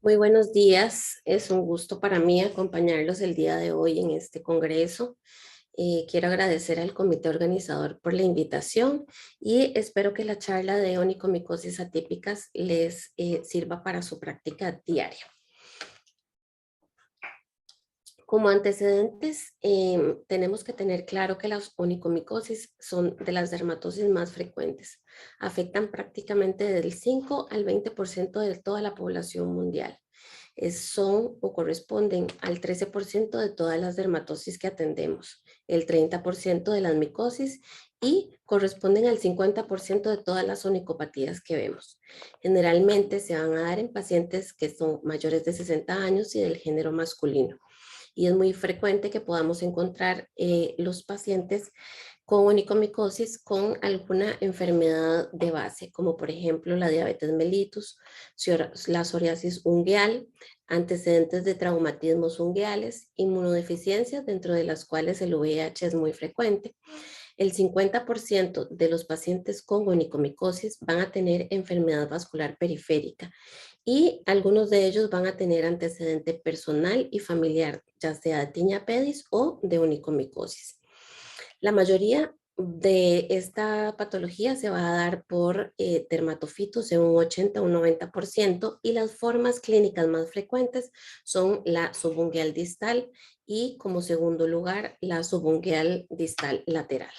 Muy buenos días, es un gusto para mí acompañarlos el día de hoy en este congreso. Quiero agradecer al comité organizador por la invitación y espero que la charla de onicomicosis atípicas les sirva para su práctica diaria. Como antecedentes, tenemos que tener claro que las onicomicosis son de las dermatosis más frecuentes. Afectan prácticamente del 5 al 20% de toda la población mundial. Son o corresponden al 13% de todas las dermatosis que atendemos, el 30% de las micosis y corresponden al 50% de todas las onicopatías que vemos. Generalmente se van a dar en pacientes que son mayores de 60 años y del género masculino. Y es muy frecuente que podamos encontrar los pacientes con onicomicosis con alguna enfermedad de base, como por ejemplo la diabetes mellitus, la psoriasis ungueal, antecedentes de traumatismos ungueales, inmunodeficiencias, dentro de las cuales el VIH es muy frecuente. El 50% de los pacientes con onicomicosis van a tener enfermedad vascular periférica y algunos de ellos van a tener antecedente personal y familiar, ya sea de tiña pedis o de onicomicosis. La mayoría de esta patología se va a dar por dermatofitos en un 80 o un 90% y las formas clínicas más frecuentes son la subungueal distal y como segundo lugar la subungueal distal lateral.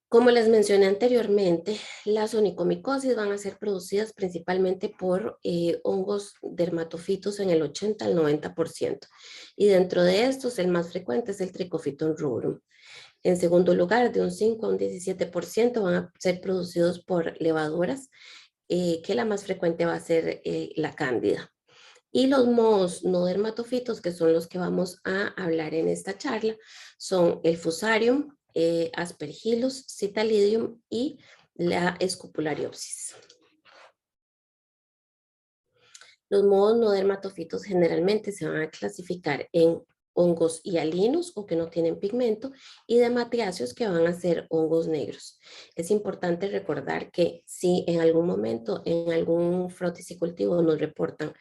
Como les mencioné anteriormente, las onicomicosis van a ser producidas principalmente por hongos dermatofitos en el 80 al 90%. Y dentro de estos, el más frecuente es el Trichofiton rubrum. En segundo lugar, de un 5 a un 17% van a ser producidos por levaduras, que la más frecuente va a ser la cándida. Y los mohos no dermatofitos, que son los que vamos a hablar en esta charla, son el Fusarium, Aspergillus, Citalidium y la Scopulariopsis. Los mohos no dermatofitos generalmente se van a clasificar en hongos hialinos o que no tienen pigmento y dematiáceos que van a ser hongos negros. Es importante recordar que si en algún momento en algún fruticultivo nos reportan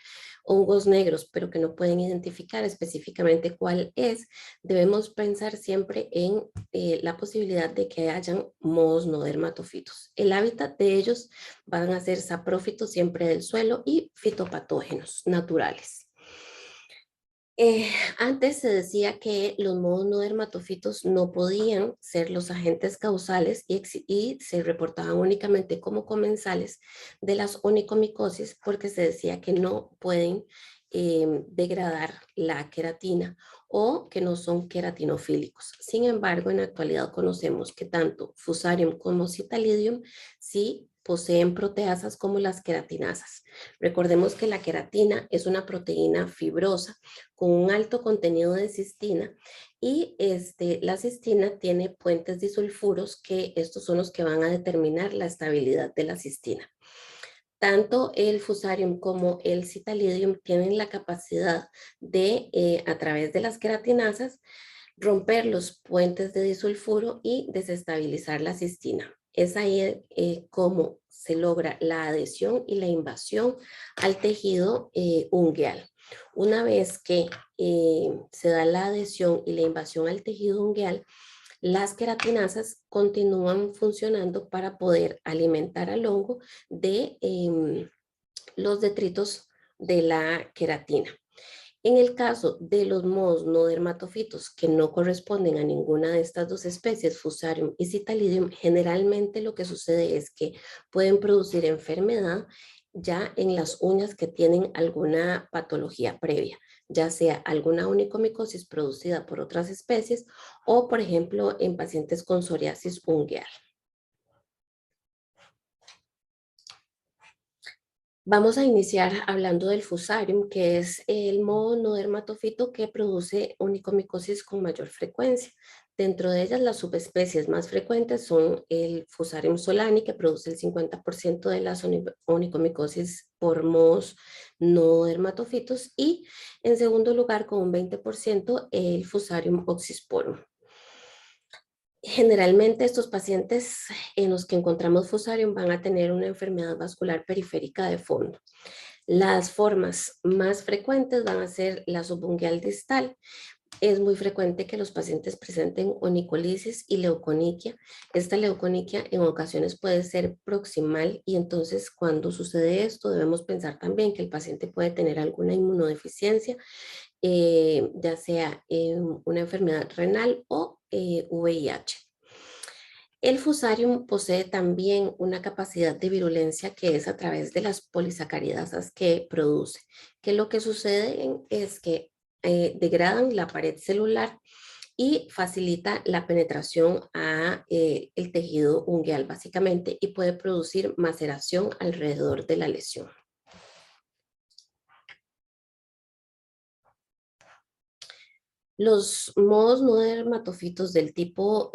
hongos negros pero que no pueden identificar específicamente cuál es, debemos pensar siempre en la posibilidad de que hayan mohos no dermatofitos. El hábitat de ellos van a ser saprófitos siempre del suelo y fitopatógenos naturales. Antes se decía que los mohos no dermatofitos no podían ser los agentes causales y se reportaban únicamente como comensales de las onicomicosis porque se decía que no pueden degradar la queratina o que no son queratinofílicos. Sin embargo, en la actualidad conocemos que tanto Fusarium como Citalidium sí poseen proteasas como las queratinasas. Recordemos que la queratina es una proteína fibrosa con un alto contenido de cistina y la cistina tiene puentes disulfuros que estos son los que van a determinar la estabilidad de la cistina. Tanto el Fusarium como el Citalidium tienen la capacidad de, a través de las queratinasas, romper los puentes de disulfuro y desestabilizar la cistina. Es ahí como se logra la adhesión y la invasión al tejido ungueal. Una vez que se da la adhesión y la invasión al tejido ungueal, las queratinasas continúan funcionando para poder alimentar al hongo de los detritos de la queratina. En el caso de los mohos no dermatofitos que no corresponden a ninguna de estas dos especies, Fusarium y Citalidium, generalmente lo que sucede es que pueden producir enfermedad ya en las uñas que tienen alguna patología previa, ya sea alguna onicomicosis producida por otras especies o, por ejemplo, en pacientes con psoriasis ungueal. Vamos a iniciar hablando del Fusarium, que es el moho no dermatofito que produce onicomicosis con mayor frecuencia. Dentro de ellas, las subespecies más frecuentes son el Fusarium solani, que produce el 50% de las onicomicosis por mohos no dermatofitos, y en segundo lugar, con un 20%, el Fusarium oxysporum. Generalmente estos pacientes en los que encontramos fusarium van a tener una enfermedad vascular periférica de fondo. Las formas más frecuentes van a ser la subungual distal. Es muy frecuente que los pacientes presenten onicolisis y leuconiquia. Esta leuconiquia en ocasiones puede ser proximal y entonces cuando sucede esto debemos pensar también que el paciente puede tener alguna inmunodeficiencia, ya sea una enfermedad renal o VIH. El fusarium posee también una capacidad de virulencia que es a través de las polisacaridasas que produce, que lo que sucede es que degradan la pared celular y facilita la penetración a el tejido ungueal básicamente y puede producir maceración alrededor de la lesión. Los modos no dermatofitos del tipo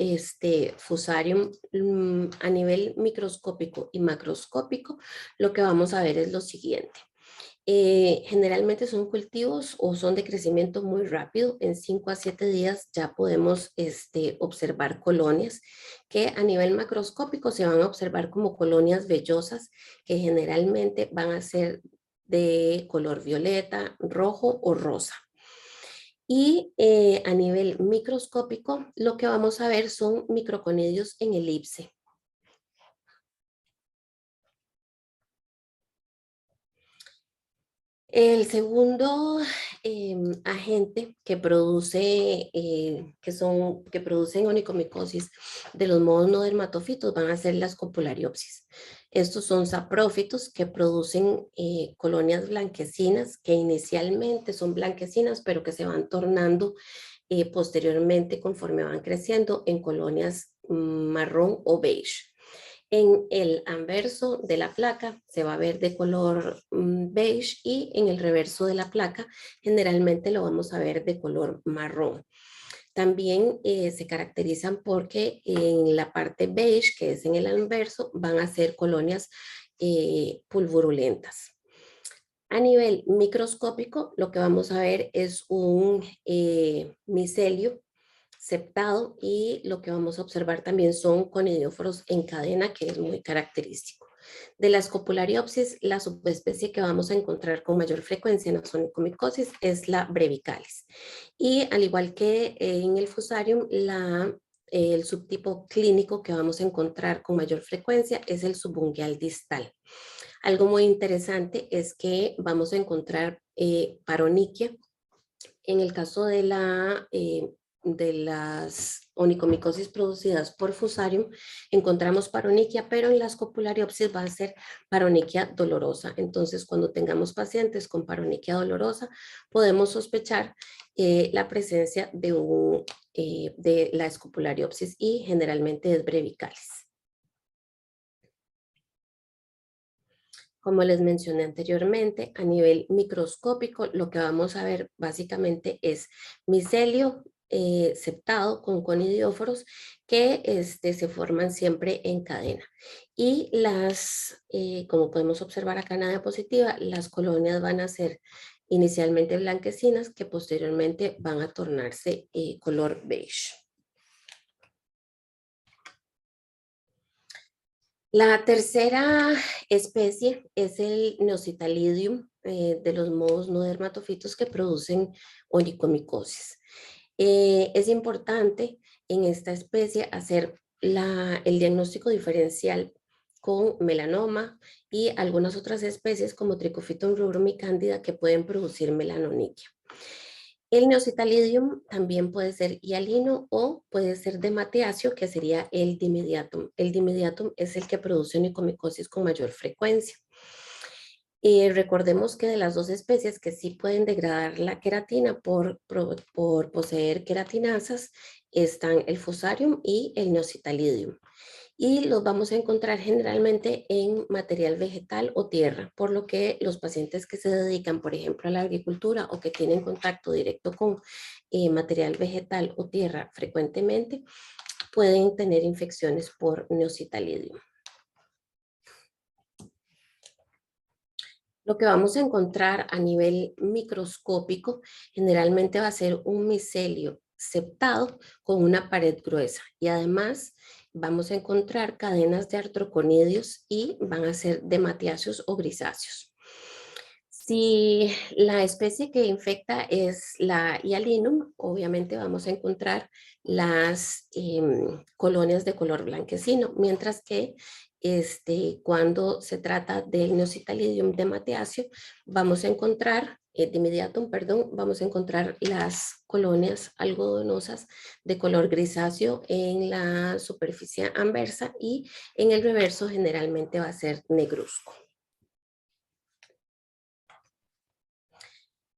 fusarium a nivel microscópico y macroscópico, lo que vamos a ver es lo siguiente. Generalmente son cultivos o son de crecimiento muy rápido. En 5 a 7 días ya podemos observar colonias que a nivel macroscópico se van a observar como colonias vellosas que generalmente van a ser de color violeta, rojo o rosa. Y a nivel microscópico lo que vamos a ver son microconidios en elipse. El segundo agente que produce, que producen onicomicosis de los modos no dermatofitos van a ser las copulariopsis. Estos son saprófitos que producen colonias blanquecinas que inicialmente son blanquecinas pero que se van tornando posteriormente conforme van creciendo en colonias marrón o beige. En el anverso de la placa se va a ver de color beige y en el reverso de la placa generalmente lo vamos a ver de color marrón. También se caracterizan porque en la parte beige, que es en el anverso, van a ser colonias pulvurulentas. A nivel microscópico, lo que vamos a ver es un micelio septado y lo que vamos a observar también son conidióforos en cadena, que es muy característico. De la escopulariopsis, la subespecie que vamos a encontrar con mayor frecuencia en la onicomicosis es la brevicalis. Y al igual que en el fusarium, el subtipo clínico que vamos a encontrar con mayor frecuencia es el subungual distal. Algo muy interesante es que vamos a encontrar paroniquia. En el caso de las onicomicosis producidas por fusarium, encontramos paroniquia, pero en las copulariopsis va a ser paroniquia dolorosa. Entonces, cuando tengamos pacientes con paroniquia dolorosa, podemos sospechar la presencia de la escopulariopsis y generalmente es brevicalis. Como les mencioné anteriormente, a nivel microscópico, lo que vamos a ver básicamente es micelio septado con conidióforos que se forman siempre en cadena. Y como podemos observar acá en la diapositiva, las colonias van a ser inicialmente blanquecinas que posteriormente van a tornarse color beige. La tercera especie es el Neocitalidium de los mohos no dermatofitos que producen onicomicosis. Es importante en esta especie hacer el diagnóstico diferencial con melanoma y algunas otras especies como Trichophyton rubrum y Cándida que pueden producir melanoniquia. El neocitalidium también puede ser hialino o puede ser de Mateacio, que sería el dimediatum. El dimediatum es el que produce onicomicosis con mayor frecuencia. Recordemos que de las dos especies que sí pueden degradar la queratina por poseer queratinasas están el fusarium y el neocitalidium. Y los vamos a encontrar generalmente en material vegetal o tierra, por lo que los pacientes que se dedican, por ejemplo, a la agricultura o que tienen contacto directo con material vegetal o tierra frecuentemente, pueden tener infecciones por neocitalidium. Lo que vamos a encontrar a nivel microscópico generalmente va a ser un micelio septado con una pared gruesa y además vamos a encontrar cadenas de artroconidios y van a ser dematiáceos o grisáceos. Si la especie que infecta es la Hialinum, obviamente vamos a encontrar las colonias de color blanquecino, mientras que cuando se trata del Neocitalidium dematiaceo, vamos a encontrar, dimidiatum, perdón, vamos a encontrar las colonias algodonosas de color grisáceo en la superficie anversa y en el reverso generalmente va a ser negruzco.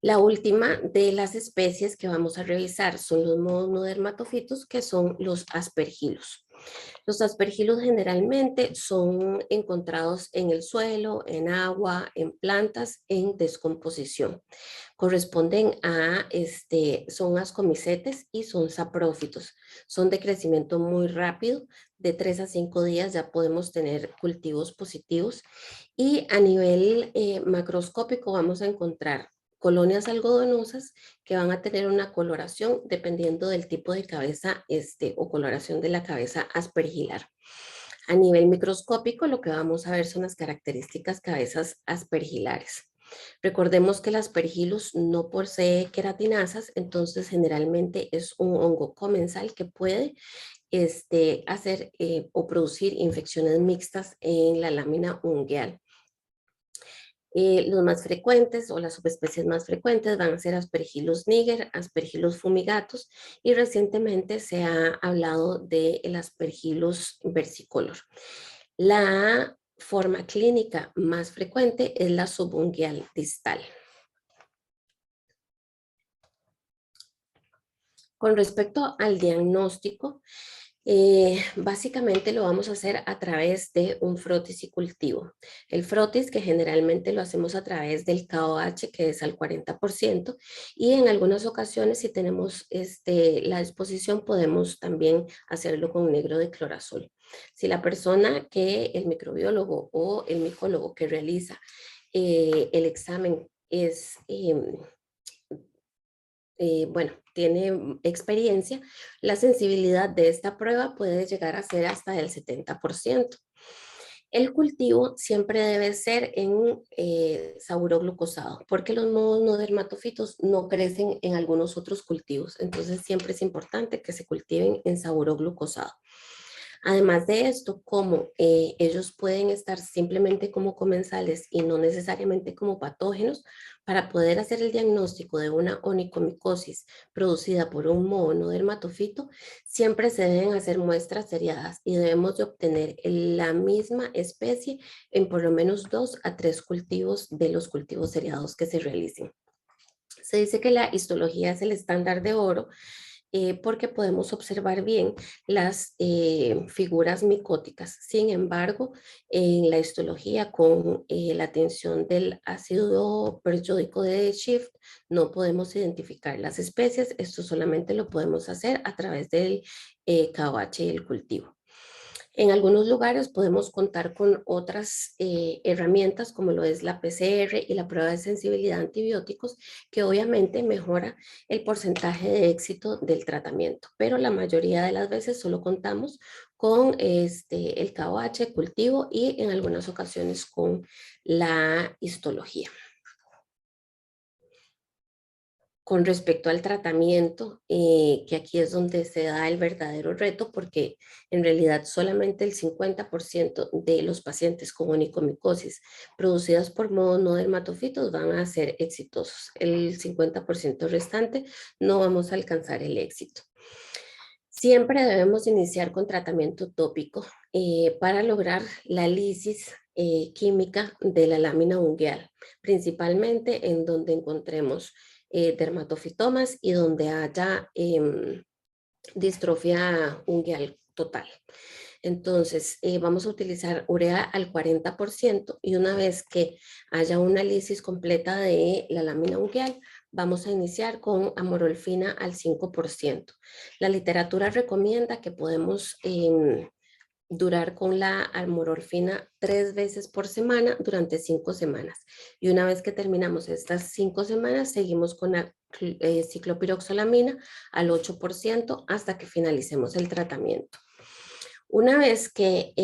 La última de las especies que vamos a revisar son los monodermatofitos, que son los aspergilos. Los aspergilos generalmente son encontrados en el suelo, en agua, en plantas, en descomposición. Corresponden a, son ascomicetes y son saprófitos. Son de crecimiento muy rápido, de 3 a 5 días ya podemos tener cultivos positivos y a nivel macroscópico vamos a encontrar colonias algodonosas que van a tener una coloración dependiendo del tipo de cabeza o coloración de la cabeza aspergilar. A nivel microscópico lo que vamos a ver son las características cabezas aspergilares. Recordemos que el aspergillus no posee queratinasas, entonces generalmente es un hongo comensal que puede hacer o producir infecciones mixtas en la lámina ungueal. Los más frecuentes o las subespecies más frecuentes van a ser Aspergillus niger, Aspergillus fumigatus y recientemente se ha hablado del Aspergillus versicolor. La forma clínica más frecuente es la subungueal distal. Con respecto al diagnóstico, básicamente lo vamos a hacer a través de un frotis y cultivo. El frotis que generalmente lo hacemos a través del KOH que es al 40% y en algunas ocasiones si tenemos la disposición podemos también hacerlo con negro de clorazol. Si la persona el microbiólogo o el micólogo que realiza el examen es bueno, tiene experiencia, la sensibilidad de esta prueba puede llegar a ser hasta del 70%. El cultivo siempre debe ser en sauroglucosado, porque los monodermatofitos no crecen en algunos otros cultivos, entonces siempre es importante que se cultiven en sauroglucosado. Además de esto, como ellos pueden estar simplemente como comensales y no necesariamente como patógenos, para poder hacer el diagnóstico de una onicomicosis producida por un monodermatofito, siempre se deben hacer muestras seriadas y debemos de obtener la misma especie en por lo menos 2 a 3 cultivos de los cultivos seriados que se realicen. Se dice que la histología es el estándar de oro porque podemos observar bien las figuras micóticas. Sin embargo, en la histología con la atención del ácido periódico de Schiff no podemos identificar las especies. Esto solamente lo podemos hacer a través del KOH y el cultivo. En algunos lugares podemos contar con otras herramientas como lo es la PCR y la prueba de sensibilidad a antibióticos que obviamente mejora el porcentaje de éxito del tratamiento, pero la mayoría de las veces solo contamos con el KOH, cultivo y en algunas ocasiones con la histología. Con respecto al tratamiento, que aquí es donde se da el verdadero reto, porque en realidad solamente el 50% de los pacientes con onicomicosis producidas por monodermatofitos van a ser exitosos. El 50% restante no vamos a alcanzar el éxito. Siempre debemos iniciar con tratamiento tópico para lograr la lisis química de la lámina ungueal, principalmente en donde encontremos dermatofitomas y donde haya distrofia ungueal total. Entonces, vamos a utilizar urea al 40% y una vez que haya una lisis completa de la lámina ungueal, vamos a iniciar con amorolfina al 5%. La literatura recomienda que podemos durar con la amorolfina 3 veces por semana durante 5 semanas. Y una vez que terminamos estas 5 semanas, seguimos con la ciclopiroxalamina al 8% hasta que finalicemos el tratamiento. Una vez que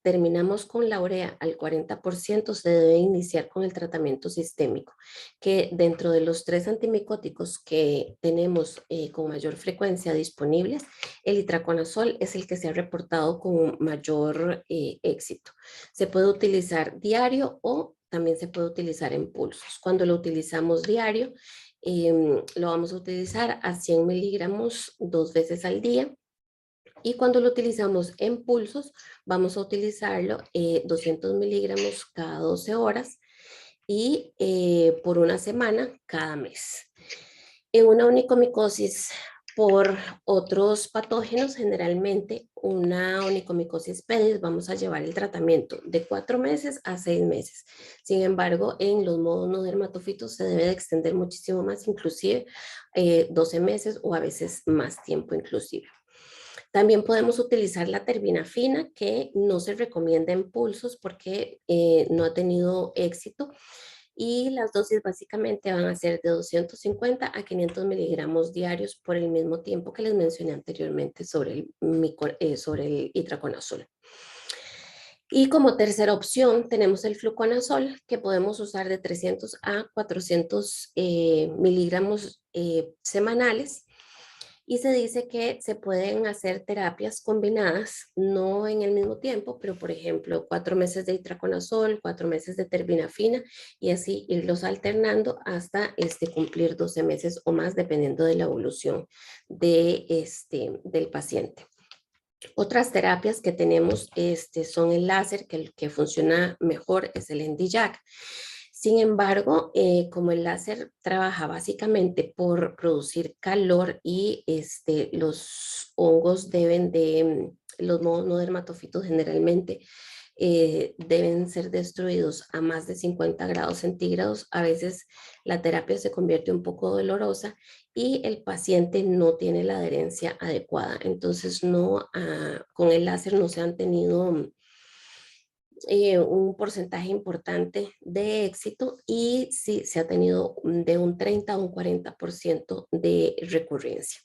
terminamos con la urea al 40%, se debe iniciar con el tratamiento sistémico, que dentro de los 3 antimicóticos que tenemos con mayor frecuencia disponibles, el itraconazol es el que se ha reportado con mayor éxito. Se puede utilizar diario o también se puede utilizar en pulsos. Cuando lo utilizamos diario, lo vamos a utilizar a 100 miligramos 2 veces al día. Y cuando lo utilizamos en pulsos, vamos a utilizarlo 200 miligramos cada 12 horas y por una semana cada mes. En una onicomicosis por otros patógenos, generalmente una onicomicosis pedis, vamos a llevar el tratamiento de 4 meses a 6 meses. Sin embargo, en los modos no dermatofitos se debe de extender muchísimo más, inclusive 12 meses o a veces más tiempo inclusive. También podemos utilizar la terbinafina, que no se recomienda en pulsos porque no ha tenido éxito. Y las dosis básicamente van a ser de 250 a 500 miligramos diarios por el mismo tiempo que les mencioné anteriormente sobre el itraconazol. Y como tercera opción tenemos el fluconazol, que podemos usar de 300 a 400 miligramos semanales. Y se dice que se pueden hacer terapias combinadas, no en el mismo tiempo, pero por ejemplo, 4 meses de itraconazol, 4 meses de terbinafina y así irlos alternando hasta cumplir 12 meses o más, dependiendo de la evolución del paciente. Otras terapias que tenemos son el láser, que el que funciona mejor es el Nd:YAG. Sin embargo, como el láser trabaja básicamente por producir calor y los hongos los no dermatofitos generalmente deben ser destruidos a más de 50 grados centígrados, a veces la terapia se convierte un poco dolorosa y el paciente no tiene la adherencia adecuada. Entonces, con el láser no se han tenido un porcentaje importante de éxito y sí se ha tenido de un 30 a un 40% de recurrencia.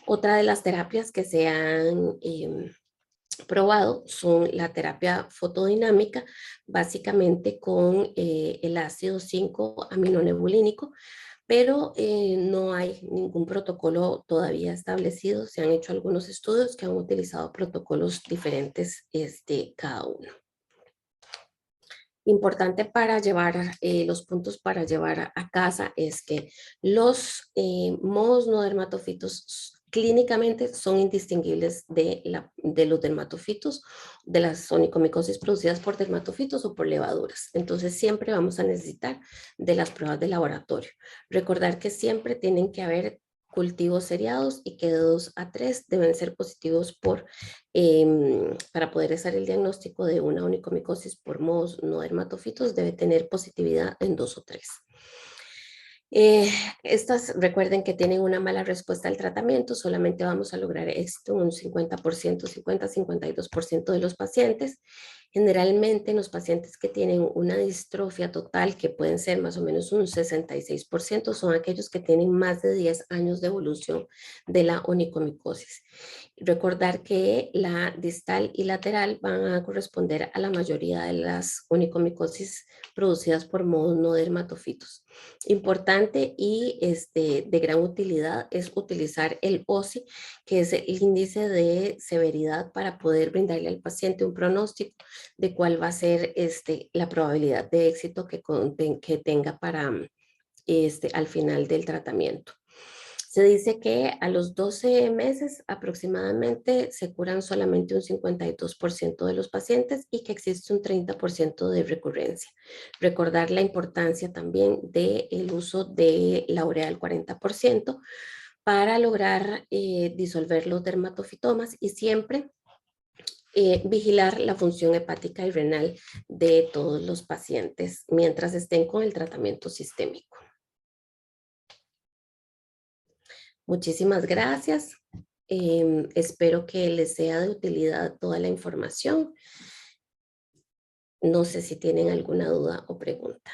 Otra de las terapias que se han probado son la terapia fotodinámica, básicamente con el ácido 5-aminonebulínico, pero no hay ningún protocolo todavía establecido. Se han hecho algunos estudios que han utilizado protocolos diferentes cada uno. Importante para llevar los puntos para llevar a casa es que los modos no dermatofitos clínicamente son indistinguibles de los dermatofitos, de las onicomicosis producidas por dermatofitos o por levaduras. Entonces siempre vamos a necesitar de las pruebas de laboratorio. Recordar que siempre tienen que haber cultivos seriados y que de 2 a 3 deben ser positivos para poder hacer el diagnóstico de una onicomicosis por mohos no dermatofitos, debe tener positividad en 2 o 3. Estas recuerden que tienen una mala respuesta al tratamiento, solamente vamos a lograr éxito en un 50%, 50-52% de los pacientes. Generalmente en los pacientes que tienen una distrofia total, que pueden ser más o menos un 66%, son aquellos que tienen más de 10 años de evolución de la onicomicosis. Recordar que la distal y lateral van a corresponder a la mayoría de las onicomicosis producidas por mohos no dermatofitos. Importante y de gran utilidad es utilizar el OSI, que es el índice de severidad, para poder brindarle al paciente un pronóstico de cuál va a ser la probabilidad de éxito que tenga para al final del tratamiento. Se dice que a los 12 meses aproximadamente se curan solamente un 52% de los pacientes y que existe un 30% de recurrencia. Recordar la importancia también del uso de la urea al 40% para lograr disolver los dermatofitomas y siempre vigilar la función hepática y renal de todos los pacientes mientras estén con el tratamiento sistémico. Muchísimas gracias. Espero que les sea de utilidad toda la información. No sé si tienen alguna duda o pregunta.